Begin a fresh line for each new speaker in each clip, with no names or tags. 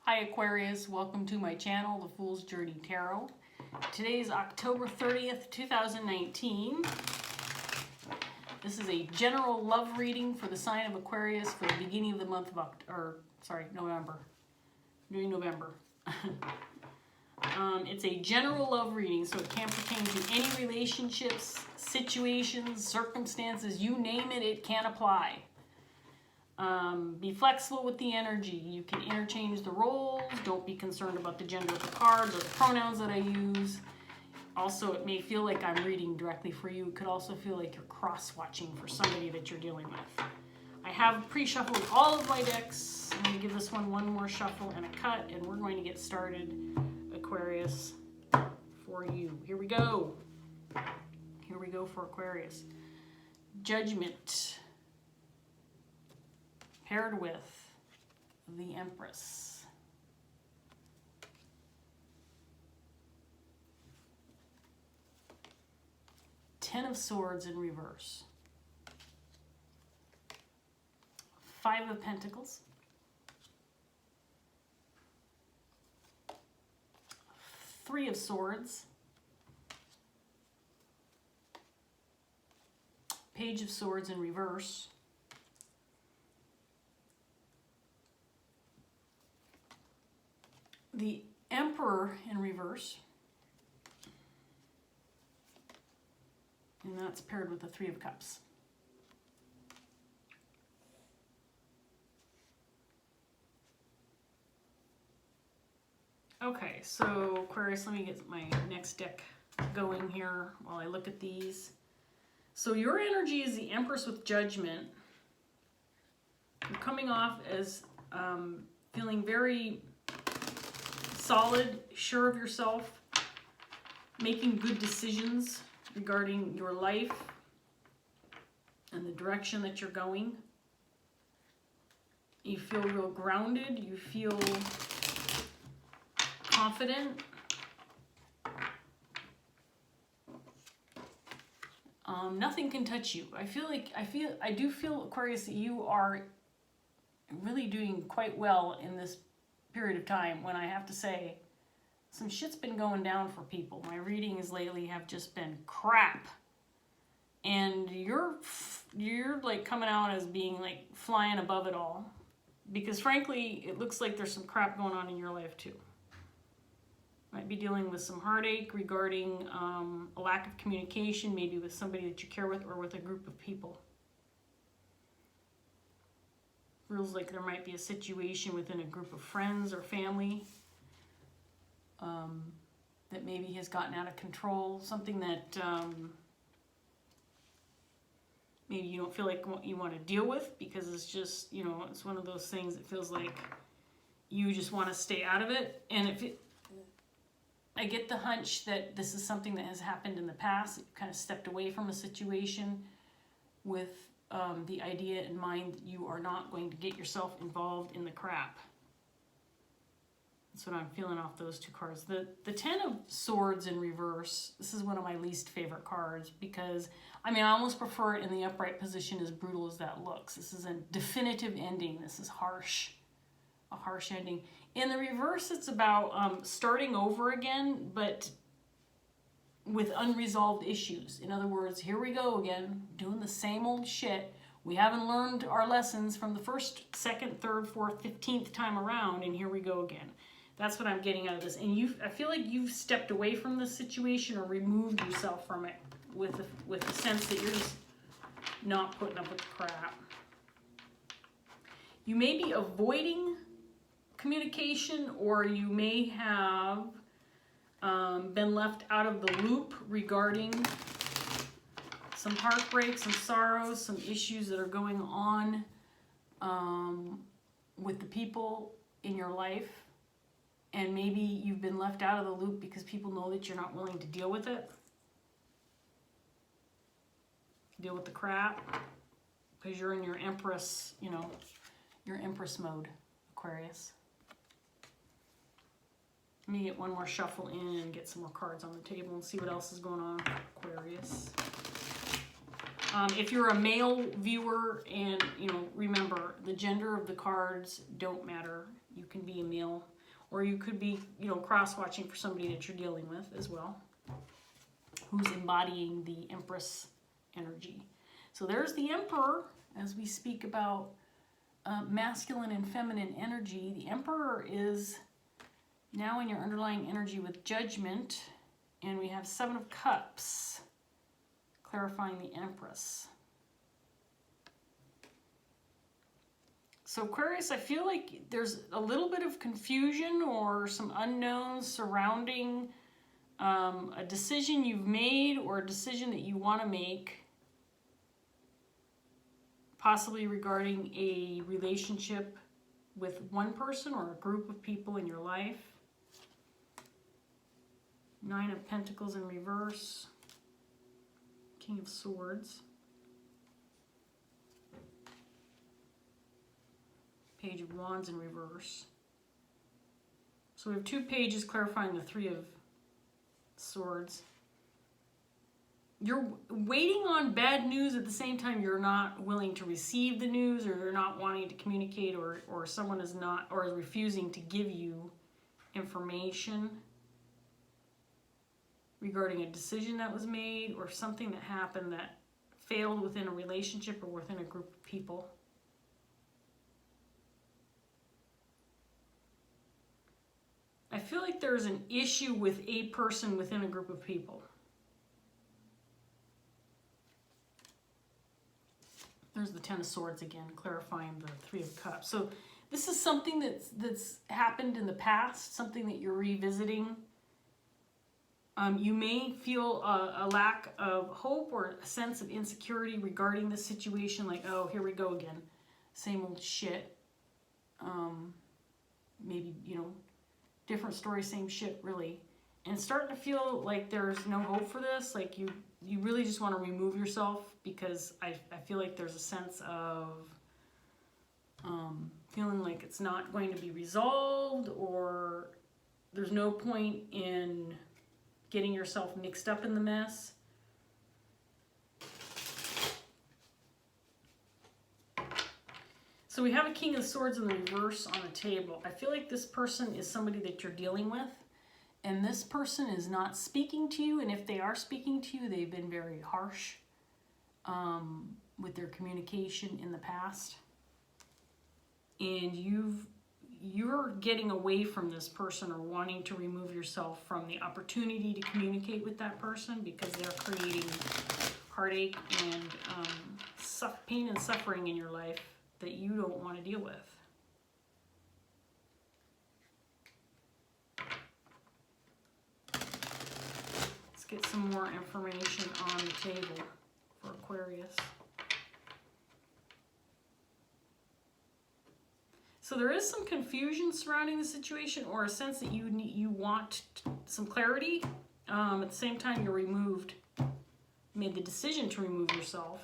Hi Aquarius, welcome to my channel, The Fool's Journey Tarot. Today is October 30th, 2019. This is a general love reading for the sign of Aquarius for the beginning of the month of November. Doing November. It's a general love reading, so it can pertain to any relationships, situations, circumstances, you name it, it can apply. Be flexible with the energy. You can interchange the roles. Don't be concerned about the gender of the cards or the pronouns that I use. Also, it may feel like I'm reading directly for you. It could also feel like you're cross-watching for somebody that you're dealing with. I have pre-shuffled all of my decks. I'm going to give this one more shuffle and a cut, and we're going to get started, Aquarius, for you. Here we go. Here we go for Aquarius. Judgment. Paired with the Empress. Ten of Swords in reverse. Five of Pentacles. Three of Swords. Page of Swords in reverse. The Emperor in reverse, and that's paired with the Three of Cups. Okay, so Aquarius, let me get my next deck going here while I look at these. So your energy is the Empress with Judgment. You're coming off as feeling very solid, sure of yourself, making good decisions regarding your life and the direction that you're going. You feel real grounded, you feel confident. Nothing can touch you. I do feel, Aquarius, that you are really doing quite well in this period of time when I have to say some shit's been going down for people. My readings lately have just been crap, and you're like coming out as being like flying above it all, because frankly it looks like there's some crap going on in your life too. Might be dealing with some heartache regarding a lack of communication, maybe with somebody that you care with or with a group of people. Feels like there might be a situation within a group of friends or family that maybe has gotten out of control. Something that maybe you don't feel like you want to deal with, because it's just, you know, it's one of those things that feels like you just want to stay out of it. And I get the hunch that this is something that has happened in the past. You kind of stepped away from a situation with the idea in mind that you are not going to get yourself involved in the crap. That's what I'm feeling off those two cards. The Ten of Swords in reverse, this is one of my least favorite cards, because, I mean, I almost prefer it in the upright position, as brutal as that looks. This is a definitive ending. This is harsh. A harsh ending. In the reverse, it's about starting over again, but with unresolved issues. In other words, here we go again, doing the same old shit. We haven't learned our lessons from the first, second, third, fourth, 15th time around, and here we go again. That's what I'm getting out of this. And I feel like you've stepped away from this situation or removed yourself from it with the sense that you're just not putting up with the crap. You may be avoiding communication, or you may have been left out of the loop regarding some heartbreak, some sorrows, some issues that are going on with the people in your life. And maybe you've been left out of the loop because people know that you're not willing to deal with it. Deal with the crap. Because you're in your Empress, you know, your Empress mode, Aquarius. Let me get one more shuffle in and get some more cards on the table and see what else is going on, Aquarius. If you're a male viewer, and, you know, remember, the gender of the cards don't matter. You can be a male Or you could be, you know, cross-watching for somebody that you're dealing with as well, who's embodying the Empress energy. So there's the Emperor, as we speak about masculine and feminine energy. The Emperor is now in your underlying energy with Judgment, and we have 7 of Cups, clarifying the Empress. So Aquarius, I feel like there's a little bit of confusion or some unknowns surrounding a decision you've made or a decision that you want to make, possibly regarding a relationship with one person or a group of people in your life. 9 of Pentacles in reverse, King of Swords, Page of Wands in reverse. So we have 2 pages clarifying the 3 of Swords. You're waiting on bad news at the same time you're not willing to receive the news, or you're not wanting to communicate, or someone is not, or is refusing to give you information regarding a decision that was made or something that happened that failed within a relationship or within a group of people. I feel like there's an issue with a person within a group of people. There's the 10 of Swords again, clarifying the 3 of Cups. So this is something that's happened in the past, something that you're revisiting. You may feel a lack of hope or a sense of insecurity regarding the situation, like, oh, here we go again, same old shit. Maybe, you know, different story, same shit, really. And it's starting to feel like there's no hope for this. Like you really just want to remove yourself, because I feel like there's a sense of feeling like it's not going to be resolved, or there's no point in getting yourself mixed up in the mess. So we have a King of Swords in the reverse on the table. I feel like this person is somebody that you're dealing with, and this person is not speaking to you, and if they are speaking to you, they've been very harsh with their communication in the past. And you're getting away from this person, or wanting to remove yourself from the opportunity to communicate with that person, because they're creating heartache and pain and suffering in your life that you don't want to deal with. Let's get some more information on the table for Aquarius. So there is some confusion surrounding the situation, or a sense that you want some clarity. At the same time, you're removed, made the decision to remove yourself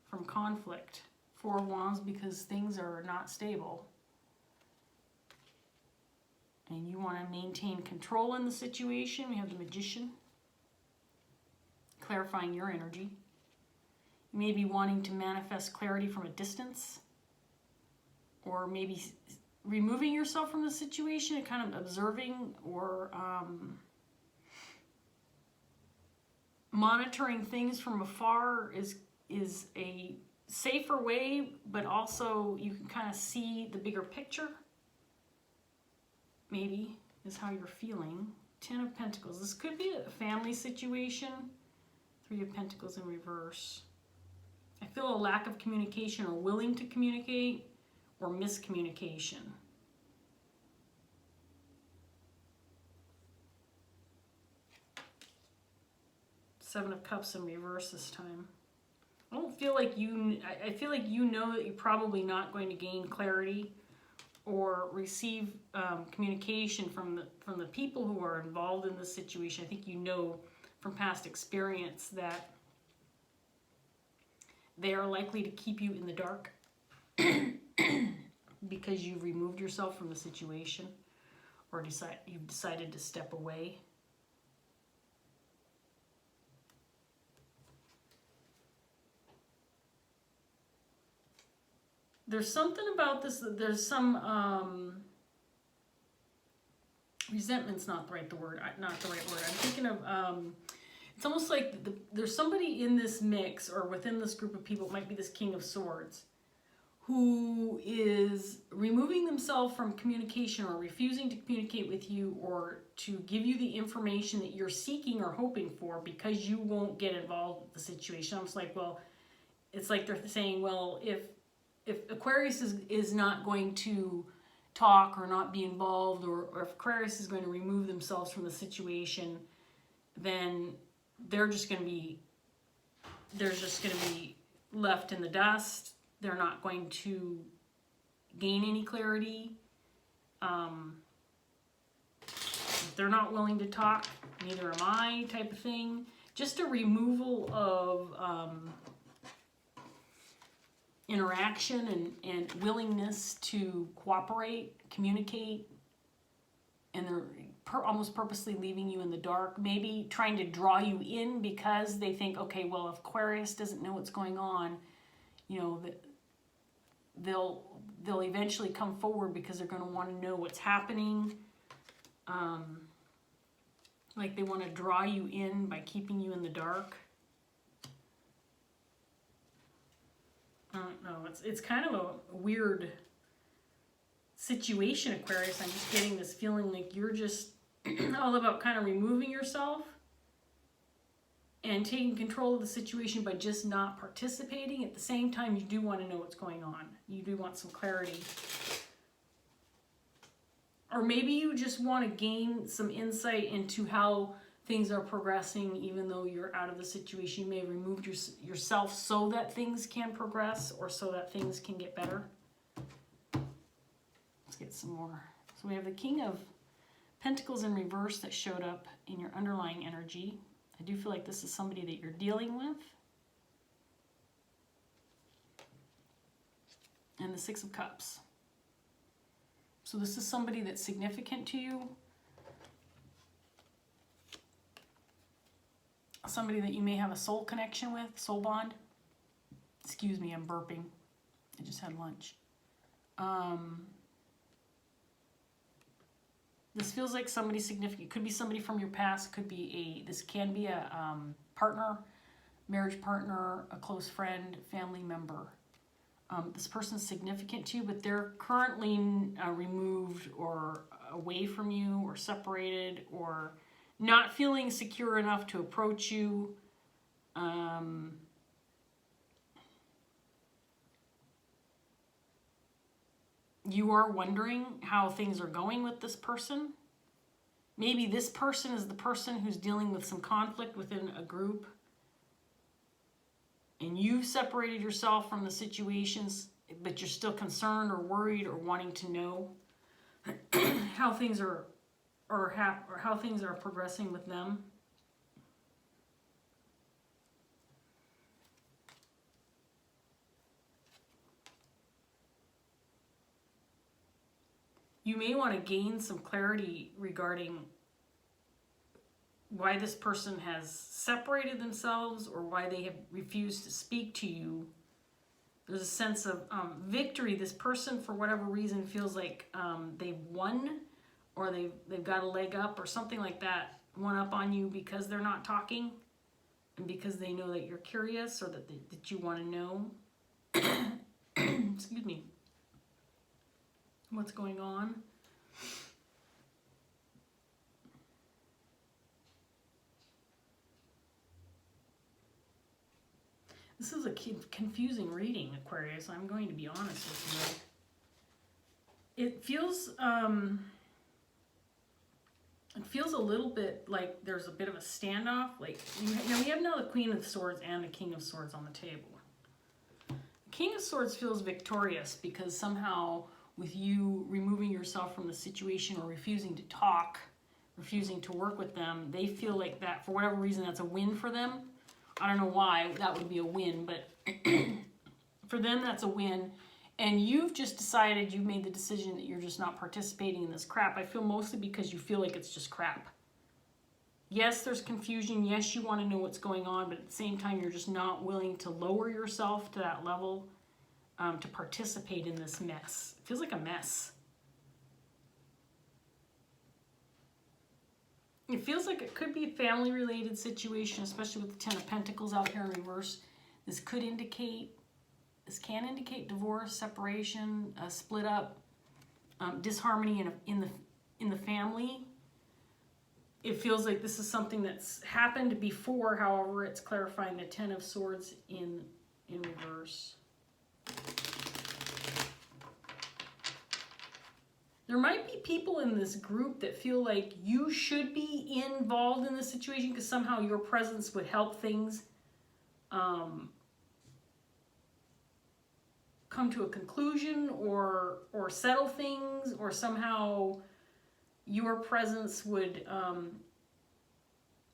from conflict. 4 of Wands, because things are not stable. And you want to maintain control in the situation. We have the Magician, clarifying your energy. You may be wanting to manifest clarity from a distance, or maybe removing yourself from the situation and kind of observing, or monitoring things from afar is a safer way, but also you can kind of see the bigger picture, maybe, is how you're feeling. 10 of Pentacles. This could be a family situation. 3 of Pentacles in reverse. I feel a lack of communication, or willing to communicate, or miscommunication. 7 of Cups in reverse this time. I don't feel like I feel like you know that you're probably not going to gain clarity or receive communication from the people who are involved in this situation. I think you know from past experience that they are likely to keep you in the dark because you've removed yourself from the situation, or you've decided to step away. There's something about this, that there's some resentment's not the right word. I'm thinking of, it's almost like there's somebody in this mix or within this group of people, it might be this King of Swords, who is removing themselves from communication or refusing to communicate with you or to give you the information that you're seeking or hoping for because you won't get involved with the situation. I'm just like, well, it's like they're saying, well, if Aquarius is not going to talk or not be involved, or if Aquarius is going to remove themselves from the situation, then they're just going to be left in the dust. They're not going to gain any clarity. If they're not willing to talk, neither am I, type of thing. Just a removal of interaction and willingness to cooperate, communicate, and they're almost purposely leaving you in the dark, maybe trying to draw you in because they think, okay, well, if Aquarius doesn't know what's going on, you know, they'll eventually come forward because they're going to want to know what's happening. Like they want to draw you in by keeping you in the dark. I don't know. It's kind of a weird situation, Aquarius. I'm just getting this feeling like you're just all about kind of removing yourself and taking control of the situation by just not participating. At the same time, you do want to know what's going on. You do want some clarity. Or maybe you just want to gain some insight into how things are progressing, even though you're out of the situation. You may have removed yourself so that things can progress or so that things can get better. Let's get some more. So we have the King of Pentacles in reverse that showed up in your underlying energy. I do feel like this is somebody that you're dealing with. And the Six of Cups. So this is somebody that's significant to you. Somebody that you may have a soul connection with, soul bond. Excuse me, I'm burping. I just had lunch. This feels like somebody significant. It could be somebody from your past. This can be a partner, marriage partner, a close friend, family member. This person's significant to you, but they're currently removed or away from you or separated or not feeling secure enough to approach you. You are wondering how things are going with this person. Maybe this person is the person who's dealing with some conflict within a group. And you've separated yourself from the situations, but you're still concerned or worried or wanting to know how things are how things are progressing with them. You may want to gain some clarity regarding why this person has separated themselves or why they have refused to speak to you. There's a sense of victory. This person, for whatever reason, feels like they've won or they've got a leg up or something like that, one up on you because they're not talking and because they know that you're curious or that you want to know. Excuse me. What's going on? This is a confusing reading, Aquarius. I'm going to be honest with you. It feels a little bit like there's a bit of a standoff. Like we have now the Queen of Swords and the King of Swords on the table. The King of Swords feels victorious because somehow with you removing yourself from the situation or refusing to talk, refusing to work with them, they feel like that, for whatever reason, that's a win for them. I don't know why that would be a win, but for them, that's a win. And you've just decided, you've made the decision that you're just not participating in this crap. I feel mostly because you feel like it's just crap. Yes, there's confusion. Yes, you want to know what's going on, but at the same time, you're just not willing to lower yourself to that level to participate in this mess. It feels like a mess. It feels like it could be a family-related situation, especially with the Ten of Pentacles out here in reverse. This can indicate divorce, separation, split up, disharmony in the family. It feels like this is something that's happened before. However, it's clarifying the Ten of Swords in reverse. There might be people in this group that feel like you should be involved in this situation because somehow your presence would help things come to a conclusion or settle things, or somehow your presence would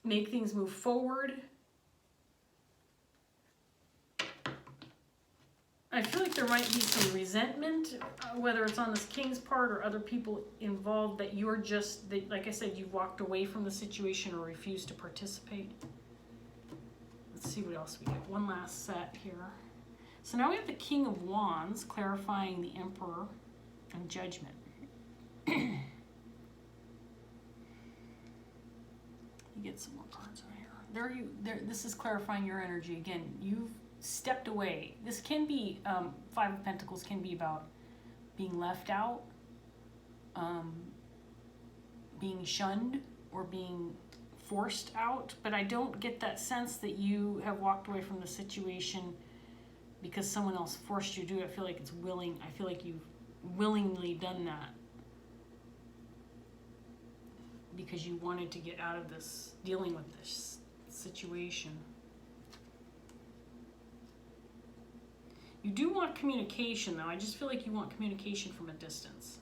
make things move forward. I feel like there might be some resentment, whether it's on this king's part or other people involved, that you're just, that, like I said, you've walked away from the situation or refused to participate. Let's see what else we get. One last set here. So now we have the King of Wands clarifying the Emperor and Judgment. You get some more cards right here. This is clarifying your energy. Again, you've stepped away. This can be, Five of Pentacles can be about being left out, being shunned, or being forced out. But I don't get that sense that you have walked away from the situation because someone else forced you to do it. I feel like it's willing. I feel like you've willingly done that because you wanted to get out of this, dealing with this situation. You do want communication, though. I just feel like you want communication from a distance.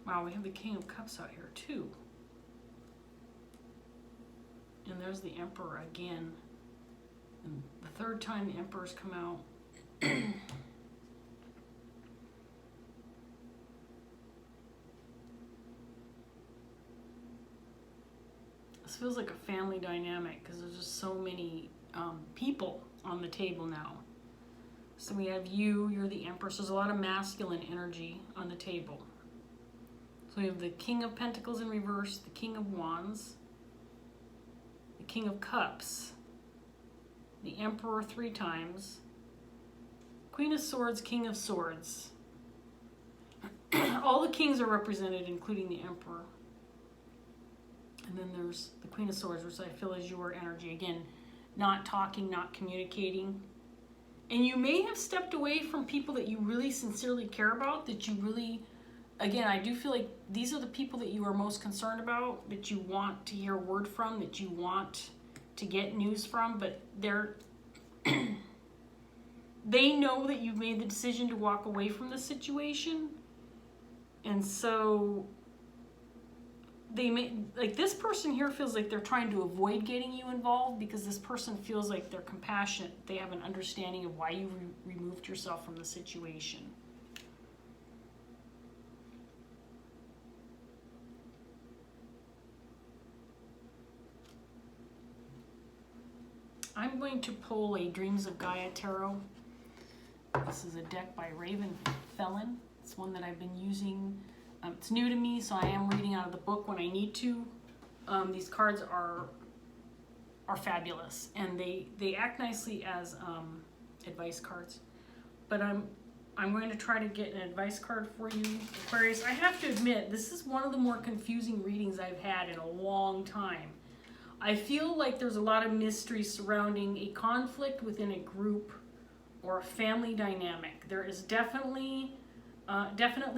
Wow, we have the King of Cups out here, too. And there's the Emperor again. And the third time the Emperor's come out. This feels like a family dynamic because there's just so many people on the table now. So we have you're the Empress. There's a lot of masculine energy on the table. So we have the King of Pentacles in reverse, the King of Wands, the King of Cups, the Emperor 3 times, Queen of Swords, King of Swords. All the kings are represented, including the Emperor. And then there's the Queen of Swords, which I feel is your energy. Again, not talking, not communicating. And you may have stepped away from people that you really sincerely care about, that you really, again, I do feel like these are the people that you are most concerned about, that you want to hear word from, that you want to get news from, but they know that you've made the decision to walk away from the situation. And so they may, like this person here feels like they're trying to avoid getting you involved because this person feels like they're compassionate. They have an understanding of why you removed yourself from the situation. I'm going to pull a Dreams of Gaia Tarot. This is a deck by Ravynne, Phelan. It's one that I've been using. It's new to me, so I am reading out of the book when I need to. These cards are fabulous, and they act nicely as advice cards. But I'm going to try to get an advice card for you, Aquarius. I have to admit, this is one of the more confusing readings I've had in a long time. I feel like there's a lot of mystery surrounding a conflict within a group or a family dynamic. There is definitely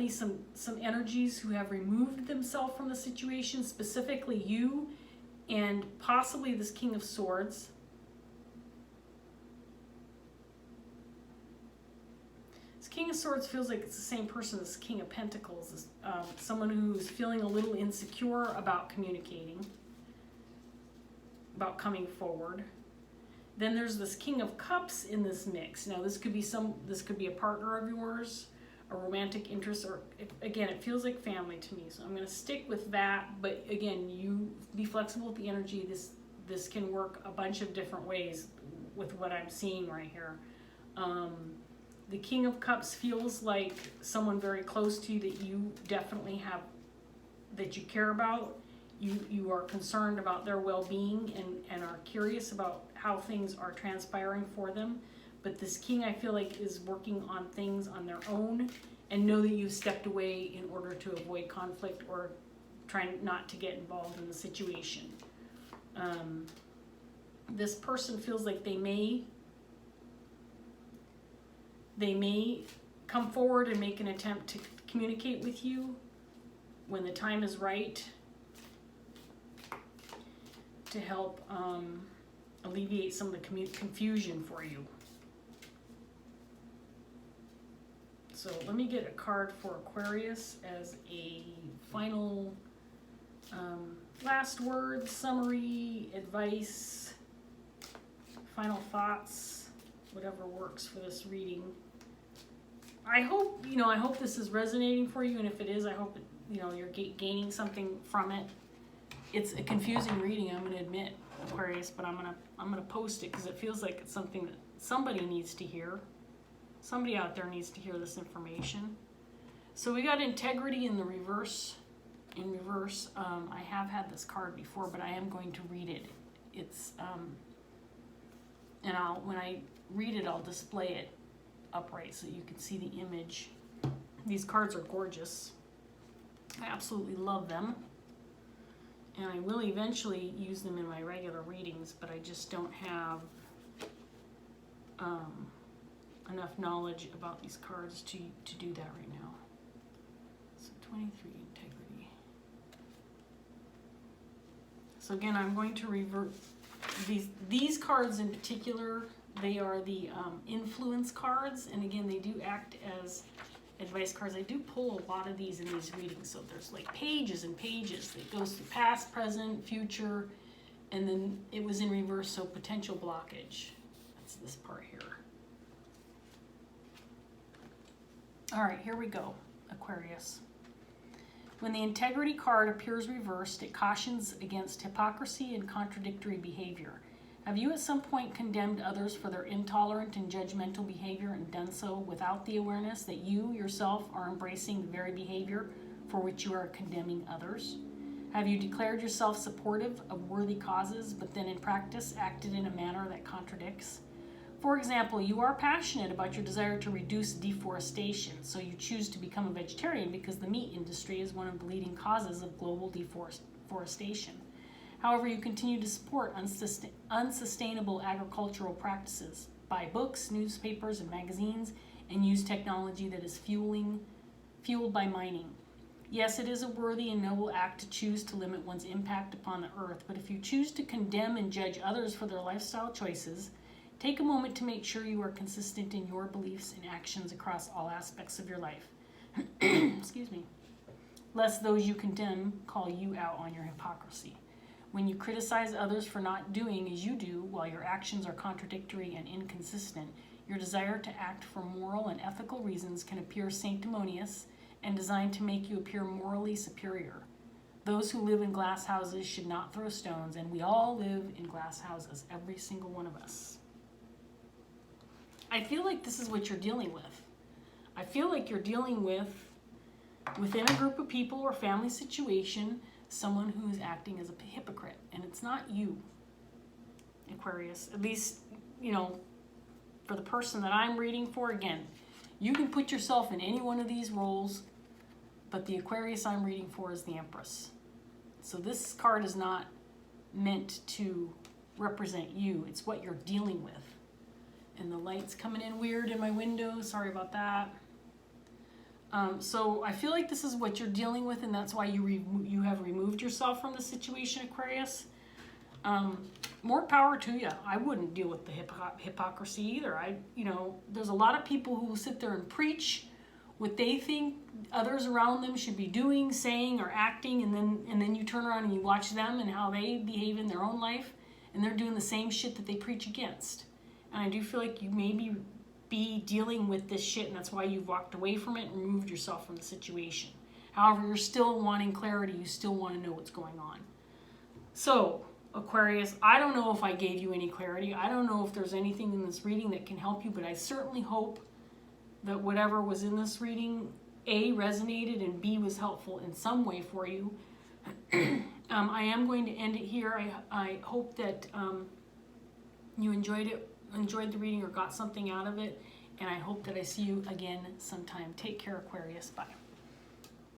some energies who have removed themselves from the situation, specifically you and possibly this King of Swords. This King of Swords feels like it's the same person as King of Pentacles, someone who's feeling a little insecure about communicating, about coming forward. Then there's this King of Cups in this mix. Now this could be a partner of yours, a romantic interest, or again, it feels like family to me. So I'm going to stick with that. But again, you be flexible with the energy. This can work a bunch of different ways with what I'm seeing right here. The King of Cups feels like someone very close to you that you definitely have, that you care about. You are concerned about their well-being and are curious about how things are transpiring for them. But this king, I feel like, is working on things on their own, and know that you've stepped away in order to avoid conflict or trying not to get involved in the situation. This person feels like they may come forward and make an attempt to communicate with you when the time is right, to help alleviate some of the confusion for you. So let me get a card for Aquarius as a final last word, summary, advice, final thoughts, whatever works for this reading. I hope this is resonating for you, and if it is, I hope you're gaining something from it. It's a confusing reading, I'm going to admit, Aquarius, but I'm going to post it because it feels like it's something that somebody needs to hear. Somebody out there needs to hear this information. So we got integrity in the reverse. In reverse, I have had this card before, but I am going to read it. It's and when I read it, I'll display it upright so you can see the image. These cards are gorgeous. I absolutely love them. And I will eventually use them in my regular readings, but I just don't have enough knowledge about these cards to do that right now. So 23, integrity. So again, I'm going to revert these cards in particular. They are the influence cards, and again, they do act as advice cards. I do pull a lot of these in these readings, so there's like pages and pages that goes through past, present, future, and then it was in reverse, so potential blockage. That's this part here. All right, here we go, Aquarius. When the integrity card appears reversed, it cautions against hypocrisy and contradictory behavior. Have you at some point condemned others for their intolerant and judgmental behavior and done so without the awareness that you yourself are embracing the very behavior for which you are condemning others? Have you declared yourself supportive of worthy causes, but then in practice acted in a manner that contradicts? For example, you are passionate about your desire to reduce deforestation, so you choose to become a vegetarian because the meat industry is one of the leading causes of global deforestation. However, you continue to support unsustainable agricultural practices, buy books, newspapers, and magazines, and use technology that is fueled by mining. Yes, it is a worthy and noble act to choose to limit one's impact upon the earth, but if you choose to condemn and judge others for their lifestyle choices, take a moment to make sure you are consistent in your beliefs and actions across all aspects of your life. Excuse me. Lest those you condemn call you out on your hypocrisy. When you criticize others for not doing as you do while your actions are contradictory and inconsistent, your desire to act for moral and ethical reasons can appear sanctimonious and designed to make you appear morally superior. Those who live in glass houses should not throw stones, and we all live in glass houses, every single one of us. I feel like this is what you're dealing with. I feel like you're dealing with, within a group of people or family situation, someone who is acting as a hypocrite, and it's not you, Aquarius. At least, for the person that I'm reading for, again, you can put yourself in any one of these roles, but the Aquarius I'm reading for is the Empress. So this card is not meant to represent you. It's what you're dealing with. And the light's coming in weird in my window. Sorry about that. So I feel like this is what you're dealing with, and that's why you have removed yourself from the situation, Aquarius. More power to you. I wouldn't deal with the hypocrisy either. There's a lot of people who will sit there and preach what they think others around them should be doing, saying, or acting, and then you turn around and you watch them and how they behave in their own life, and they're doing the same shit that they preach against. And I do feel like you maybe be dealing with this shit, and that's why you've walked away from it and removed yourself from the situation. However, you're still wanting clarity. You still want to know what's going on. So, Aquarius, I don't know if I gave you any clarity. I don't know if there's anything in this reading that can help you, but I certainly hope that whatever was in this reading, A, resonated, and B, was helpful in some way for you. I am going to end it here. I hope that you enjoyed the reading or got something out of it, and I hope that I see you again sometime. Take care, Aquarius. Bye.